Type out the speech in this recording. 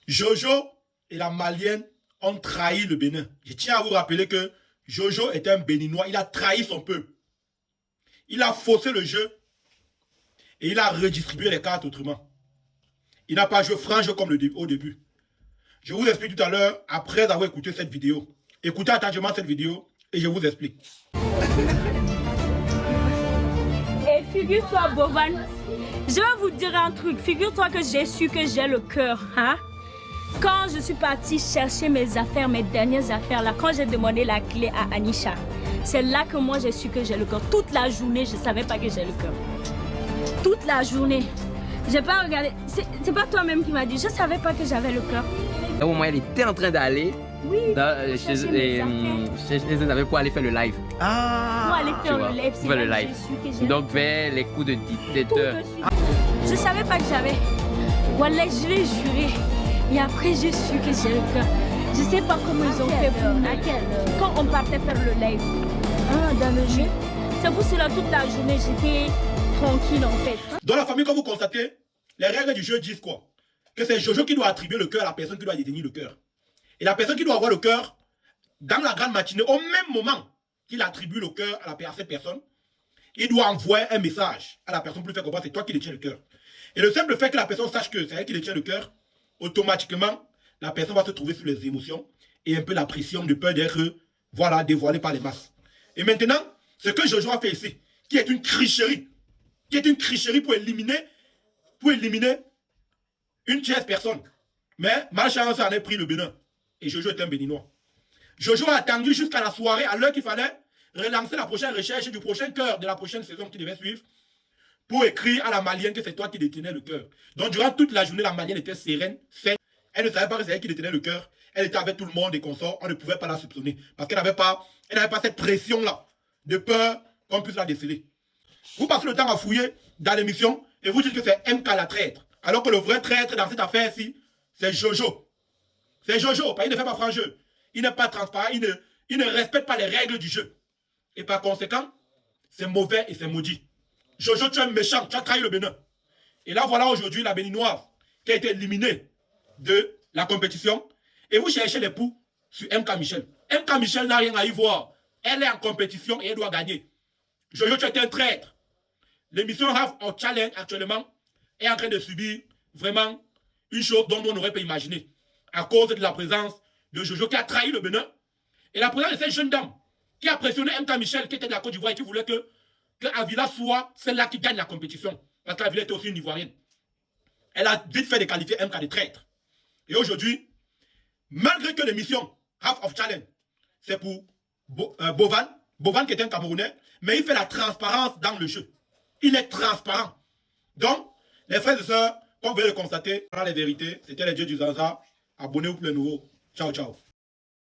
Jojo et la Malienne ont trahi le Bénin. Je tiens à vous rappeler que Jojo est un Béninois. Il a trahi son peuple. Il a faussé le jeu et il a redistribué les cartes autrement. Il n'a pas joué franc jeu comme au début. Je vous explique tout à l'heure après avoir écouté cette vidéo. Écoutez attentivement cette vidéo et je vous explique. Et figure-toi, Bovan, je vais vous dire un truc. Figure-toi que j'ai su que j'ai le cœur. Hein? Quand je suis partie chercher mes affaires, mes dernières affaires, là, quand j'ai demandé la clé à Anisha, c'est là que moi j'ai su que j'ai le cœur. Toute la journée, je ne savais pas que j'ai le cœur. Toute la journée. J'ai pas regardé. C'est pas toi-même qui m'as dit. Je savais pas que j'avais le cœur. Au moment, elle était en train d'aller chez les amis pour aller faire le live. Pour aller faire le live. Pour faire le live. Donc vers les coups de 17h. Je savais pas que j'avais. Wallah, je l'ai juré. Et après, j'ai su que j'ai le cœur. Je sais pas comment ils ont fait pour quand on partait faire le live. Dans le jeu. C'est pour cela toute la journée, j'étais tranquille en fait. Dans la famille, comme vous constatez, les règles du jeu disent quoi? Que c'est Jojo qui doit attribuer le cœur à la personne qui doit détenir le cœur. Et la personne qui doit avoir le cœur, dans la grande matinée, au même moment qu'il attribue le cœur à cette personne, il doit envoyer un message à la personne pour lui faire comprendre que c'est toi qui détiens le cœur. Et le simple fait que la personne sache que c'est elle qui détient le cœur, automatiquement, la personne va se trouver sous les émotions et un peu la pression de peur d'être, voilà, dévoilée par les masses. Et maintenant, ce que Jojo a fait ici, qui est une tricherie pour éliminer une tierce personne. Mais malchance en a pris le Bénin. Et Jojo est un Béninois. Jojo a attendu jusqu'à la soirée, à l'heure qu'il fallait relancer la prochaine recherche du prochain cœur de la prochaine saison qui devait suivre, pour écrire à la Malienne que c'est toi qui détenais le cœur. Donc durant toute la journée, la Malienne était sereine, saine. Elle ne savait pas que c'est elle qui détenait le cœur. Elle était avec tout le monde et consorts. On ne pouvait pas la soupçonner. Parce qu'elle n'avait pas cette pression-là de peur qu'on puisse la déceler. Vous passez le temps à fouiller dans l'émission et vous dites que c'est MK la traître. Alors que le vrai traître dans cette affaire-ci, c'est Jojo. C'est Jojo, parce qu'il ne fait pas franc jeu. Il n'est pas transparent, il ne respecte pas les règles du jeu. Et par conséquent, c'est mauvais et c'est maudit. Jojo, tu es méchant, tu as trahi le Bénin. Et là, voilà aujourd'hui la Béninoise qui a été éliminée de la compétition. Et vous cherchez les poux sur MK Michel. MK Michel n'a rien à y voir. Elle est en compétition et elle doit gagner. Jojo, tu es un traître. L'émission Half of Challenge actuellement est en train de subir vraiment une chose dont on n'aurait pas imaginé. À cause de la présence de Jojo qui a trahi le Bénin. Et la présence de cette jeune dame qui a pressionné MK Michel qui était de la Côte d'Ivoire et qui voulait que Avila soit celle-là qui gagne la compétition. Parce qu'Avila était aussi une Ivoirienne. Elle a vite fait de qualifier MK de traître. Et aujourd'hui, malgré que l'émission Half of Challenge, c'est pour Bovan qui est un Camerounais, mais il fait la transparence dans le jeu. Il est transparent. Donc, les frères et sœurs, comme vous pouvez le constater, voilà les vérités. C'était les dieux du Zaza. Abonnez-vous pour les nouveaux. Ciao, ciao.